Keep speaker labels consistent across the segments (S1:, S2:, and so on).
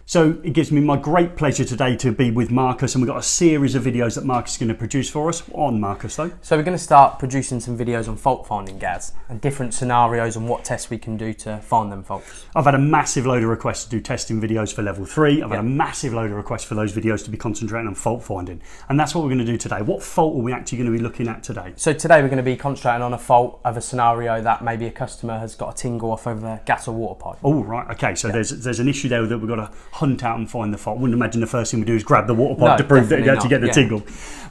S1: So it gives me my great pleasure today to be with Marcus, and we've got a series of videos that Marcus is going to produce for us. What on, Marcus, though?
S2: So we're going to start producing some videos on fault finding, Gaz, and different scenarios and what tests we can do to find them faults.
S1: I've had a massive load of requests to do testing videos for level 3. I've had a massive load of requests for those videos to be concentrating on fault finding. And that's what we're going to do today. What fault are we actually going to be looking at today?
S2: So today we're going to be concentrating on a fault of a scenario that maybe a customer has got a tingle off of a gas or water pipe.
S1: Oh, right. Okay. So there's an issue there that we've got to hunt out and find the fault. I wouldn't imagine the first thing we do is grab the water pipe to prove that you had to get the tingle.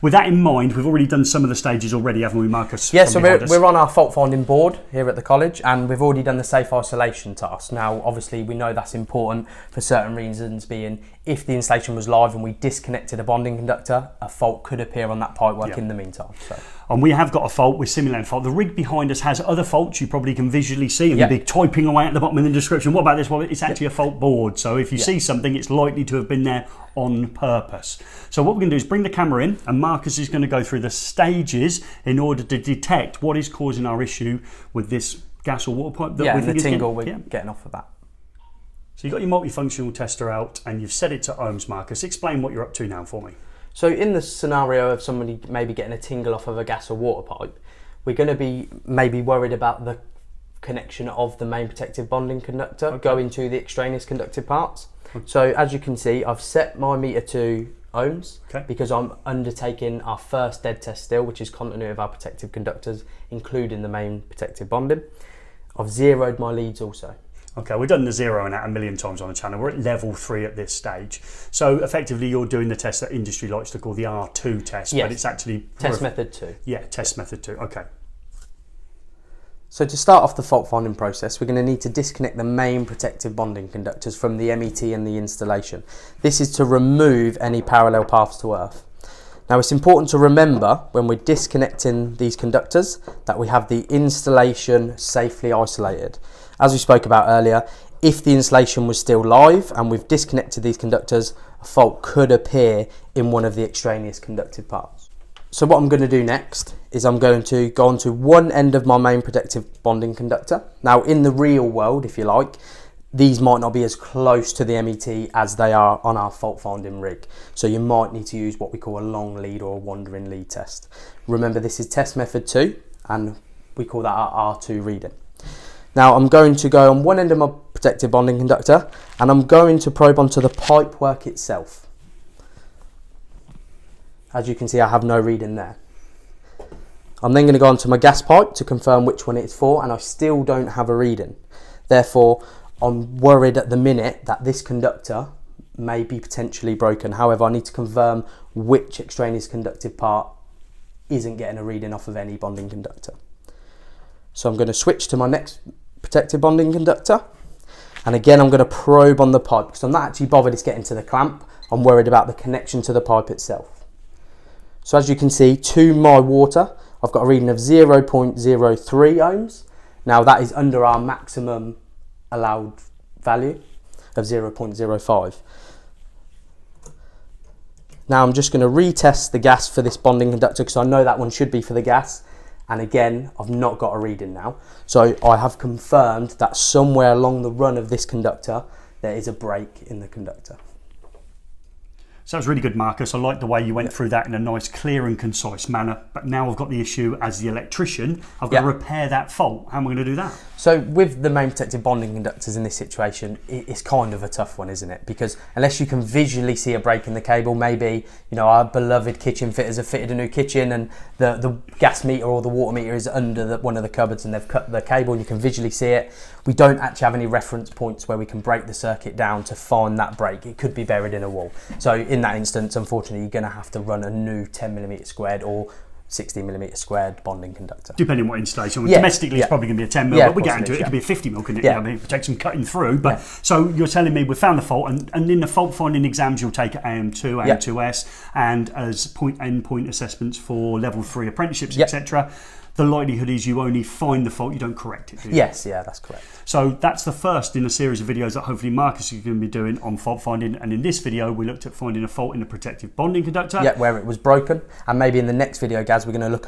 S1: With that in mind, we've already done some of the stages already, haven't we, Marcus?
S2: Yeah, so we're on our fault finding board here at the college, and we've already done the safe isolation task. Now, obviously, we know that's important for certain reasons, being if the installation was live and we disconnected a bonding conductor, a fault could appear on that pipework in the meantime. So.
S1: And we have got a fault, we're simulating a fault. The rig behind us has other faults you probably can visually see, and be typing away at the bottom in the description. What about this? Well, it's actually a fault board. So if you see something, it's likely to have been there on purpose. So what we're going to do is bring the camera in, and Marcus is going to go through the stages in order to detect what is causing our issue with this gas or water pipe. That
S2: and the tingle we're getting off of that.
S1: So you've got your multifunctional tester out and you've set it to ohms, Marcus. Explain what you're up to now for me.
S2: So in the scenario of somebody maybe getting a tingle off of a gas or water pipe, we're going to be maybe worried about the connection of the main protective bonding conductor going to the extraneous conductive parts. So as you can see, I've set my meter to ohms because I'm undertaking our first dead test still, which is continuity of our protective conductors, including the main protective bonding. I've zeroed my leads also.
S1: Okay, we've done the zeroing out a million times on the channel. We're at level 3 at this stage. So effectively you're doing the test that industry likes to call the R2 test, but it's actually...
S2: Test method 2.
S1: Yeah, test method 2, okay.
S2: So to start off the fault finding process, we're going to need to disconnect the main protective bonding conductors from the MET and the installation. This is to remove any parallel paths to earth. Now it's important to remember when we're disconnecting these conductors that we have the installation safely isolated. As we spoke about earlier, if the installation was still live and we've disconnected these conductors, a fault could appear in one of the extraneous conductive parts. So what I'm going to do next is I'm going to go onto one end of my main protective bonding conductor. Now in the real world, if you like, these might not be as close to the MET as they are on our fault finding rig. So you might need to use what we call a long lead or a wandering lead test. Remember, this is test method 2 and we call that our R2 reading. Now I'm going to go on one end of my protective bonding conductor and I'm going to probe onto the pipework itself. As you can see, I have no reading there. I'm then going to go onto my gas pipe to confirm which one it's for, and I still don't have a reading. Therefore, I'm worried at the minute that this conductor may be potentially broken. However, I need to confirm which extraneous conductive part isn't getting a reading off of any bonding conductor. So I'm going to switch to my next protective bonding conductor, and again I'm going to probe on the pipe because I'm not actually bothered it's getting to the clamp. I'm worried about the connection to the pipe itself. So as you can see, to my water I've got a reading of 0.03 ohms. Now that is under our maximum allowed value of 0.05. Now I'm just going to retest the gas for this bonding conductor because I know that one should be for the gas. And again, I've not got a reading now. So I have confirmed that somewhere along the run of this conductor, there is a break in the conductor.
S1: Sounds really good, Marcus. I like the way you went through that in a nice, clear and concise manner. But now I've got the issue as the electrician. I've got to repair that fault. How am I going to do that?
S2: So with the main protective bonding conductors in this situation, it's kind of a tough one, isn't it? Because unless you can visually see a break in the cable, maybe, you know, our beloved kitchen fitters have fitted a new kitchen and the gas meter or the water meter is under one of the cupboards and they've cut the cable and you can visually see it. We don't actually have any reference points where we can break the circuit down to find that break. It could be buried in a wall. So in that instance, unfortunately, you're going to have to run a new 10mm squared or 60mm squared bonding conductor. Depending on
S1: what installation. Domestically, it's probably going to be a 10mm, but we get into it. It could be a 50mm conductor. I mean, it protects them cutting through. But so you're telling me we've found the fault, and in the fault finding exams, you'll take AM2, AM2S, and as endpoint assessments for level 3 apprenticeships, etc. The likelihood is you only find the fault, you don't correct it, do you?
S2: Yes, yeah, that's correct.
S1: So that's the first in a series of videos that hopefully Marcus is going to be doing on fault finding. And in this video, we looked at finding a fault in the protective bonding conductor.
S2: Yeah, where it was broken. And maybe in the next video, Gaz, we're going to look at